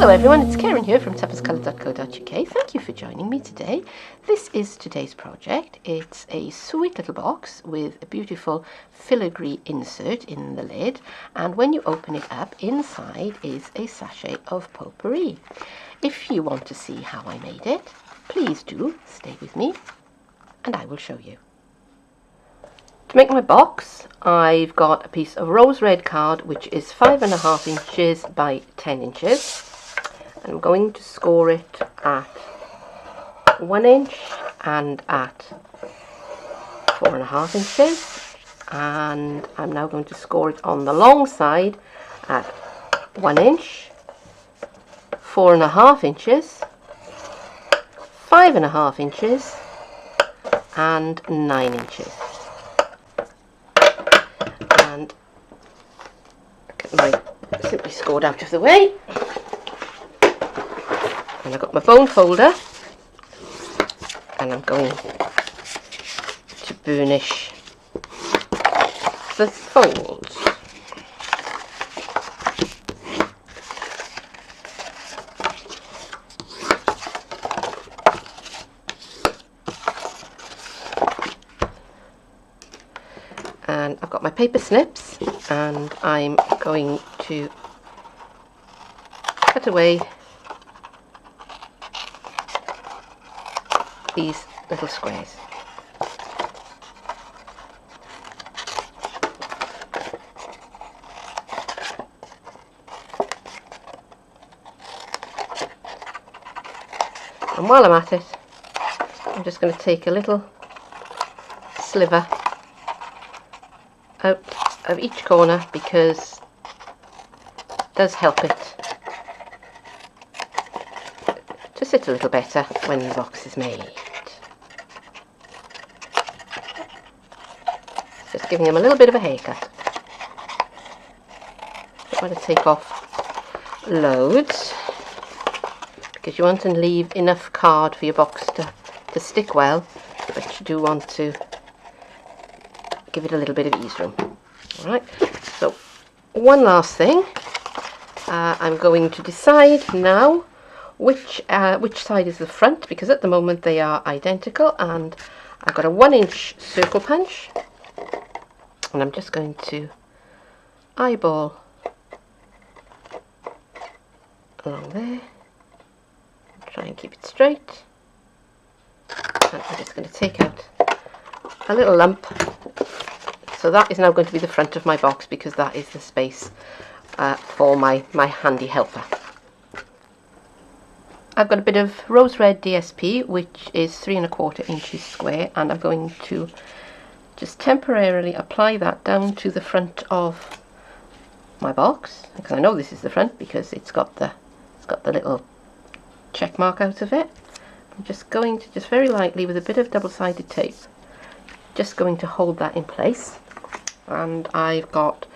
Hello everyone, it's Keren here from tuppence.co.uk. Thank you for joining me today. This is today's project. It's a sweet little box with a beautiful filigree insert in the lid, and when you open it up, inside is a sachet of Pourri. If you want to see how I made it, please do stay with me and I will show you. To make my box, I've got a piece of rose red card which is 5.5 inches by 10 inches. I'm going to score it at 1 inch and at 4.5 inches, and I'm now going to score it on the long side at 1 inch, 4.5 inches, 5.5 inches and 9 inches. And get my simply scored out of the way. And I've got my bone folder, and I'm going to burnish the folds. And I've got my paper snips, and I'm going to cut away these little squares. And while I'm at it, I'm just going to take a little sliver out of each corner, because it does help it to sit a little better when the box is made. Just giving them a little bit of a haircut. Don't want to take off loads, because you want to leave enough card for your box to stick well, but you do want to give it a little bit of ease room. Alright, so one last thing. I'm going to decide now which side is the front, because at the moment they are identical, and I've got a 1 inch circle punch, and I'm just going to eyeball along there, try and keep it straight, and I'm just going to take out a little lump. So that is now going to be the front of my box, because that is the space for my handy helper. I've got a bit of rose red DSP, which is 3.25 inches square, and I'm going to just temporarily apply that down to the front of my box, because I know this is the front because it's got the little check mark out of it. I'm just going to very lightly, with a bit of double-sided tape, just going to hold that in place. And I've got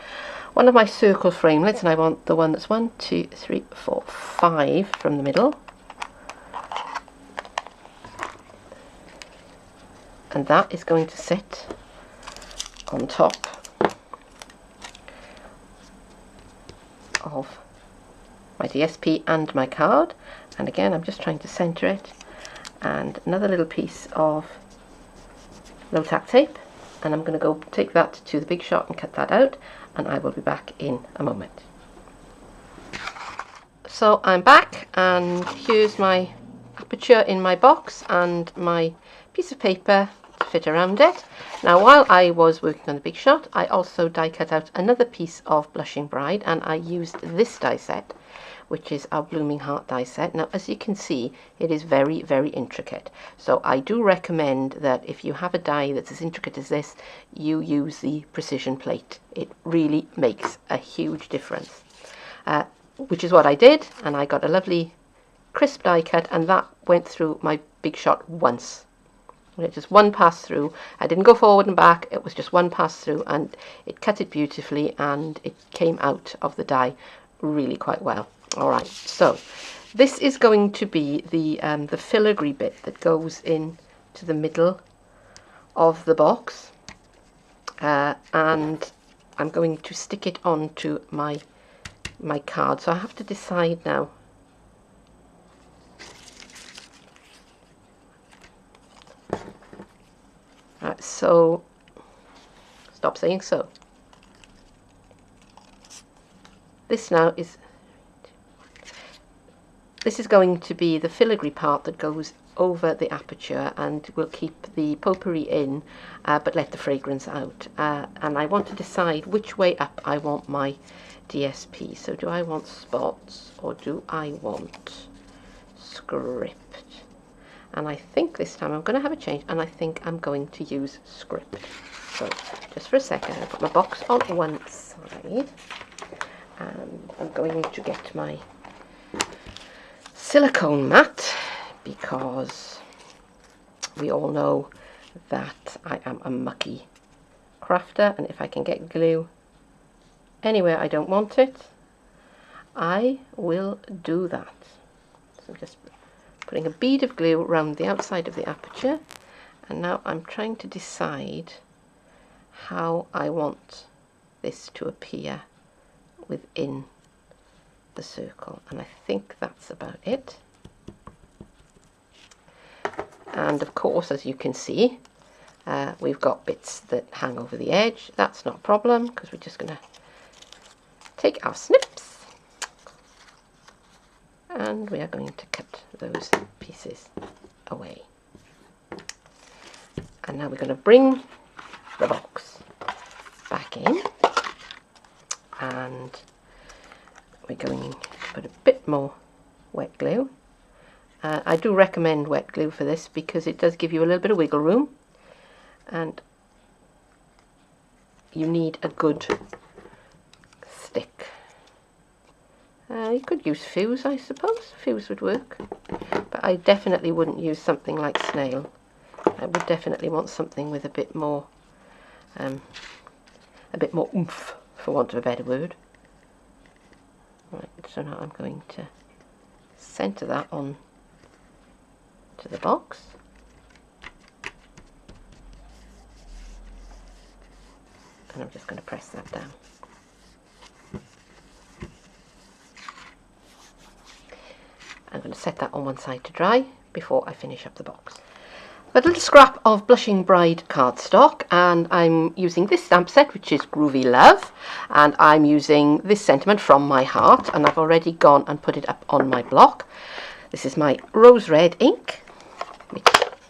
one of my circle framelits, and I want the one that's 1, 2, 3, 4, 5 from the middle. And that is going to sit on top of my DSP and my card. And again, I'm just trying to centre it. And another little piece of low tack tape, and I'm going to go take that to the big shot and cut that out, and I will be back in a moment. So I'm back, and here's my aperture in my box and my piece of paper to fit around it. Now, while I was working on the big shot, I also die cut out another piece of Blushing Bride, and I used this die set, which is our Blooming Heart die set. Now, as you can see, it is very, very intricate. So I do recommend that if you have a die that's as intricate as this, you use the precision plate. It really makes a huge difference. Which is what I did, and I got a lovely crisp die cut, and that went through my big shot once. Just one pass through. I didn't go forward and back, it was just one pass through, and it cut it beautifully, and it came out of the die really quite well. Alright, so this is going to be the filigree bit that goes in to the middle of the box, and I'm going to stick it onto my card. So I have to decide now So, stop saying so. This is going to be the filigree part that goes over the aperture and will keep the potpourri in, but let the fragrance out. And I want to decide which way up I want my DSP. So do I want spots or do I want script? And I think this time I'm going to have a change, and I think I'm going to use script. So just for a second, I'll put my box on one side, and I'm going to get my silicone mat, because we all know that I am a mucky crafter, and if I can get glue anywhere I don't want it, I will do that. So I'm just putting a bead of glue around the outside of the aperture, and now I'm trying to decide how I want this to appear within the circle, and I think that's about it. And of course, as you can see, we've got bits that hang over the edge. That's not a problem, because we're just going to take our snips and we are going to cut those pieces away. And now we're going to bring the box back in, and we're going to put a bit more wet glue. I do recommend wet glue for this because it does give you a little bit of wiggle room, and you need a good stick. You could use fuse, I suppose. Fuse would work, but I definitely wouldn't use something like snail. I would definitely want something with a bit more oomph, for want of a better word. Right, so now I'm going to centre that on to the box. And I'm just going to press that down. I'm going to set that on one side to dry before I finish up the box. I've got a little scrap of Blushing Bride cardstock, and I'm using this stamp set, which is Groovy Love, and I'm using this sentiment from my heart, and I've already gone and put it up on my block. This is my rose red ink, which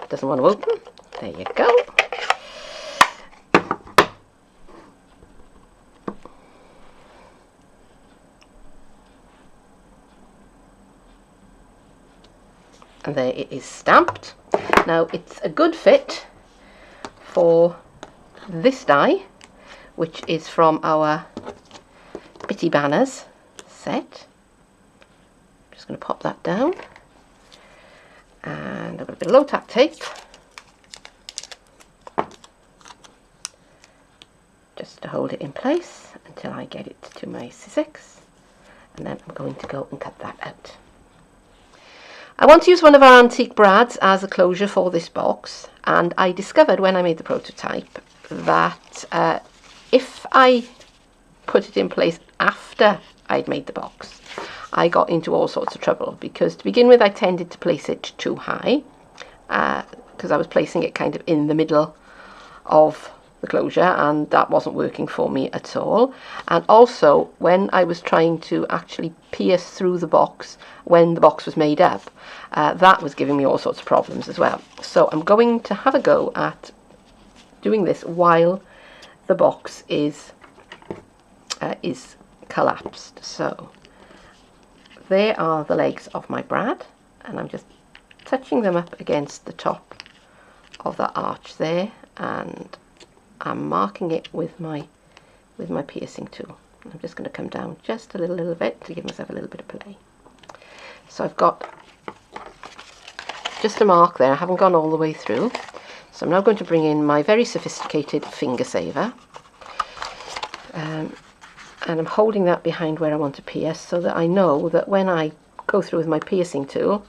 doesn't want to open. There you go. And there it is stamped. Now it's a good fit for this die, which is from our Bitty Banners set. I'm just going to pop that down, and I've got a bit of low tack tape just to hold it in place until I get it to my C6, and then I'm going to go and cut that out. I want to use one of our antique brads as a closure for this box, and I discovered when I made the prototype that if I put it in place after I'd made the box, I got into all sorts of trouble, because to begin with I tended to place it too high, because I was placing it kind of in the middle of the closure, and that wasn't working for me at all. And also when I was trying to actually pierce through the box when the box was made up, that was giving me all sorts of problems as well. So I'm going to have a go at doing this while the box is collapsed. So there are the legs of my brad, and I'm just touching them up against the top of the arch there, and I'm marking it with my piercing tool. I'm just going to come down just a little bit to give myself a little bit of play. So I've got just a mark there. I haven't gone all the way through. So I'm now going to bring in my very sophisticated finger saver, and I'm holding that behind where I want to pierce, so that I know that when I go through with my piercing tool,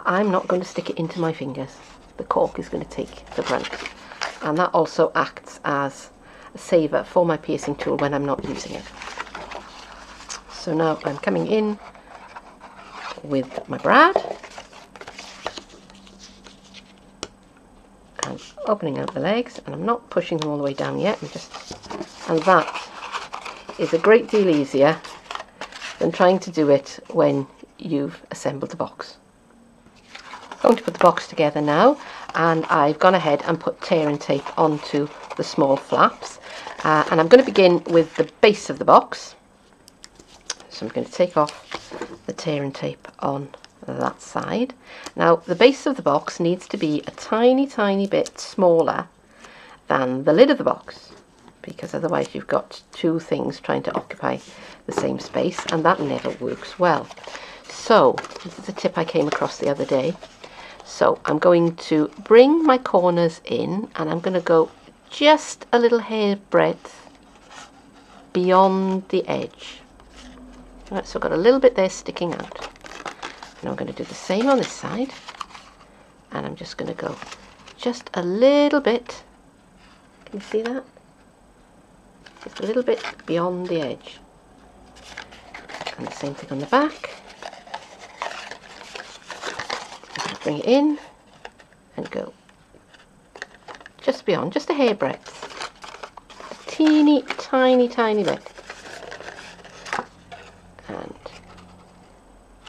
I'm not going to stick it into my fingers. The cork is going to take the brunt. And that also acts as a saver for my piercing tool when I'm not using it. So now I'm coming in with my brad, I'm opening out the legs, and I'm not pushing them all the way down yet. And that is a great deal easier than trying to do it when you've assembled the box. I'm going to put the box together now, and I've gone ahead and put tearing tape onto the small flaps, and I'm going to begin with the base of the box. So I'm going to take off the tearing tape on that side. Now the base of the box needs to be a tiny bit smaller than the lid of the box, because otherwise you've got two things trying to occupy the same space, and that never works well. So this is a tip I came across the other day. So I'm going to bring my corners in, and I'm going to go just a little hair breadth beyond the edge. Right, so I've got a little bit there sticking out. Now I'm going to do the same on this side, and I'm just going to go just a little bit. Can you see that? Just a little bit beyond the edge. And the same thing on the back. I'm going to bring it in and go just beyond, just a hair breadth. A teeny tiny bit. And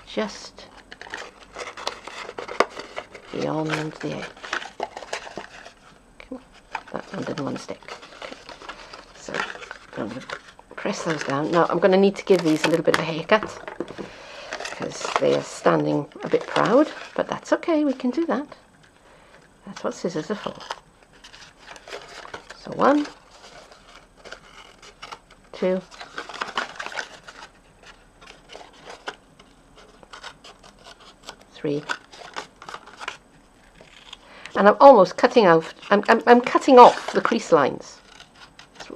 just beyond the edge. Come on, that one didn't want to stick. Okay. So I'm going to press those down. Now I'm going to need to give these a little bit of a haircut because they are standing a bit proud, but that's okay, we can do that. That's what scissors are for. So 1, 2, 3, and I'm almost cutting out. I'm cutting off the crease lines.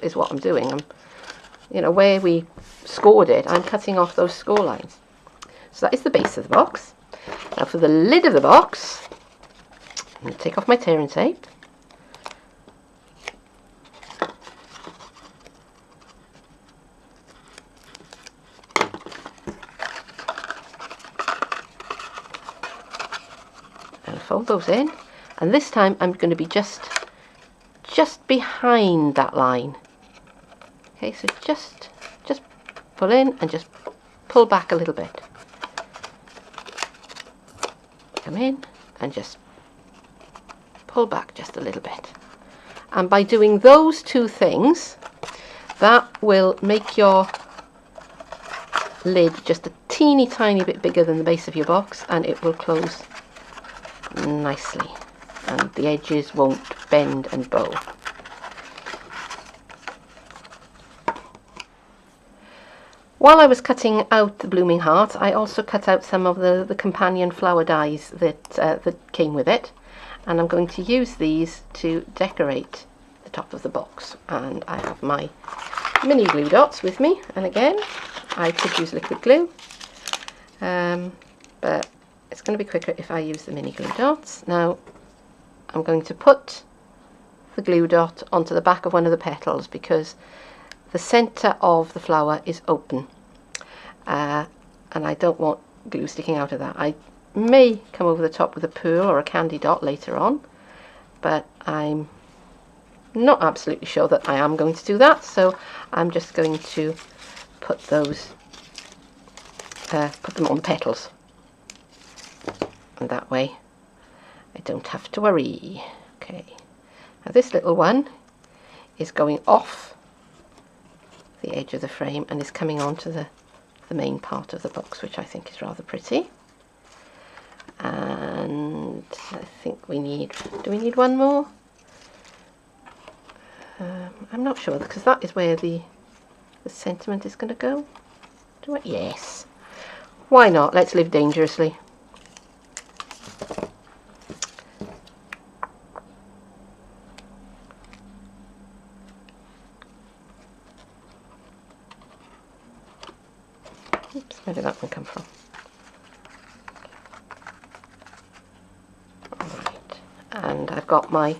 Is what I'm doing. You know, where we scored it, I'm cutting off those score lines. So that is the base of the box. Now for the lid of the box, I'm going to take off my tearing tape. And fold those in. And this time I'm going to be just behind that line. Okay, so just pull in and just pull back a little bit. Come in and just pull back just a little bit. And by doing those two things, that will make your lid just a teeny tiny bit bigger than the base of your box, and it will close nicely. And the edges won't bend and bow. While I was cutting out the blooming heart, I also cut out some of the companion flower dies that came with it, and I'm going to use these to decorate the top of the box. And I have my mini glue dots with me, and again I could use liquid glue, but it's going to be quicker if I use the mini glue dots. Now I'm going to put the glue dot onto the back of one of the petals because the centre of the flower is open, and I don't want glue sticking out of that. I may come over the top with a pearl or a candy dot later on, but I'm not absolutely sure that I am going to do that, so I'm just going to put those put them on the petals, and that way I don't have to worry. Okay, now this little one is going off the edge of the frame and is coming onto the main part of the box, which I think is rather pretty. And I think we need, do we need one more? I'm not sure, because that is where the sentiment is going to go. Do it? Yes. Why not? Let's live dangerously. Oops, where did that one come from? Alright, and I've got my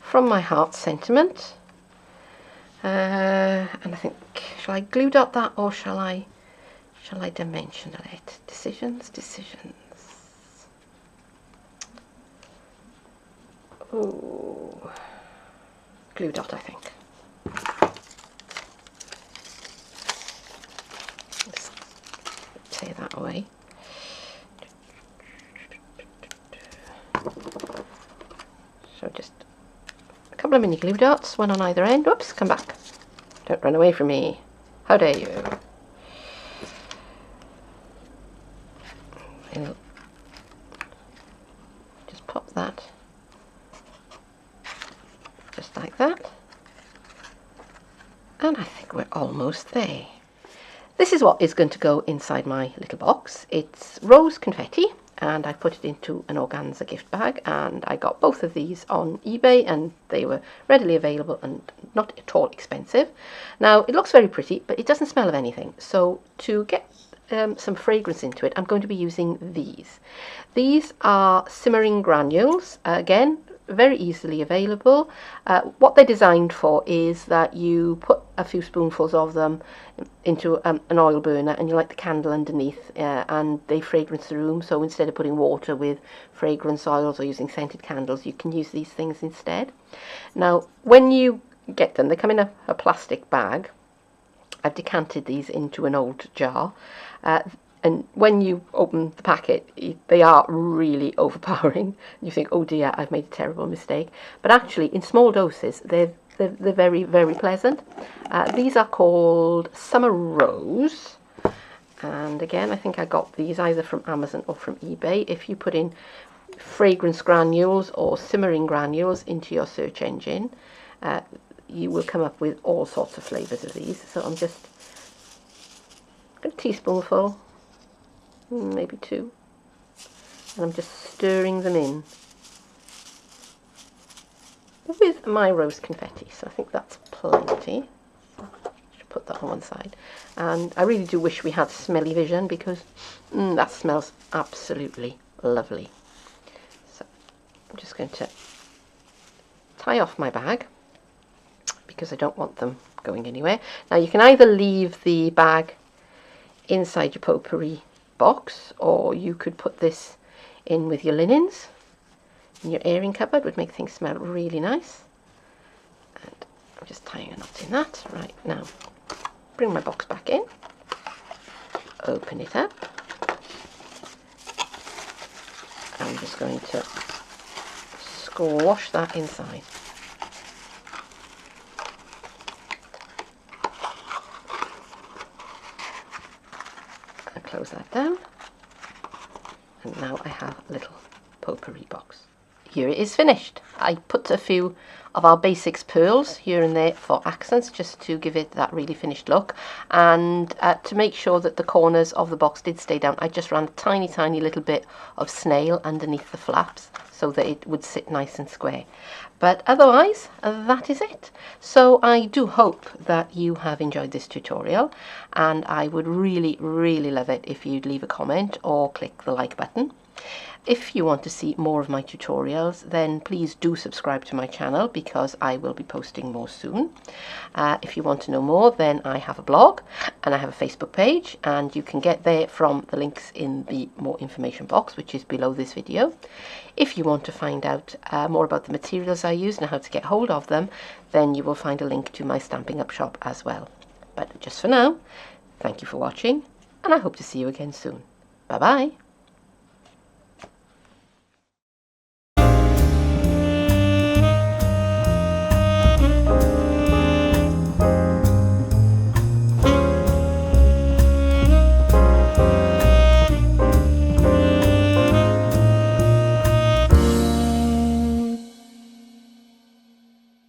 From My Heart sentiment, and I think, shall I glue dot that or shall I dimensional it? Decisions. Ooh, glue dot, I think. Let's tear that away. So just a couple of mini glue dots, one on either end. Whoops, come back. Don't run away from me. How dare you? And just pop that just like that. And I think we're almost there. This is what is going to go inside my little box. It's rose confetti, and I put it into an organza gift bag, and I got both of these on eBay, and they were readily available and not at all expensive. Now, it looks very pretty, but it doesn't smell of anything. So to get some fragrance into it, I'm going to be using these. These are simmering granules, again, very easily available. What they're designed for is that you put a few spoonfuls of them into an oil burner, and you light the candle underneath, and they fragrance the room. So instead of putting water with fragrance oils or using scented candles, you can use these things instead. Now, when you get them, they come in a plastic bag. I've decanted these into an old jar, and when you open the packet, they are really overpowering. You think, oh dear, I've made a terrible mistake. But actually, in small doses, they're very, very pleasant. These are called Summer Rose. And again, I think I got these either from Amazon or from eBay. If you put in fragrance granules or simmering granules into your search engine, you will come up with all sorts of flavours of these. So I'm just a teaspoonful, maybe two, and I'm just stirring them in with my rose confetti. So I think that's plenty. Should put that on one side. And I really do wish we had smelly vision, because that smells absolutely lovely. So I'm just going to tie off my bag, because I don't want them going anywhere. Now, you can either leave the bag inside your potpourri box, or you could put this in with your linens in your airing cupboard. Would make things smell really nice. And I'm just tying a knot in that. Right, now bring my box back in, open it up. I'm just going to squash that inside. Close that down, and now I have a little potpourri box. Here it is finished. I put a few of our basics pearls here and there for accents, just to give it that really finished look, and to make sure that the corners of the box did stay down, I just ran a tiny little bit of snail underneath the flaps so that it would sit nice and square. But otherwise, that is it. So I do hope that you have enjoyed this tutorial, and I would really love it if you'd leave a comment or click the like button. If you want to see more of my tutorials, then please do subscribe to my channel, because I will be posting more soon. If you want to know more, then I have a blog and I have a Facebook page, and you can get there from the links in the more information box, which is below this video. If you want to find out more about the materials I use and how to get hold of them, then you will find a link to my Stampin' Up shop as well. But just for now, thank you for watching, and I hope to see you again soon. Bye bye.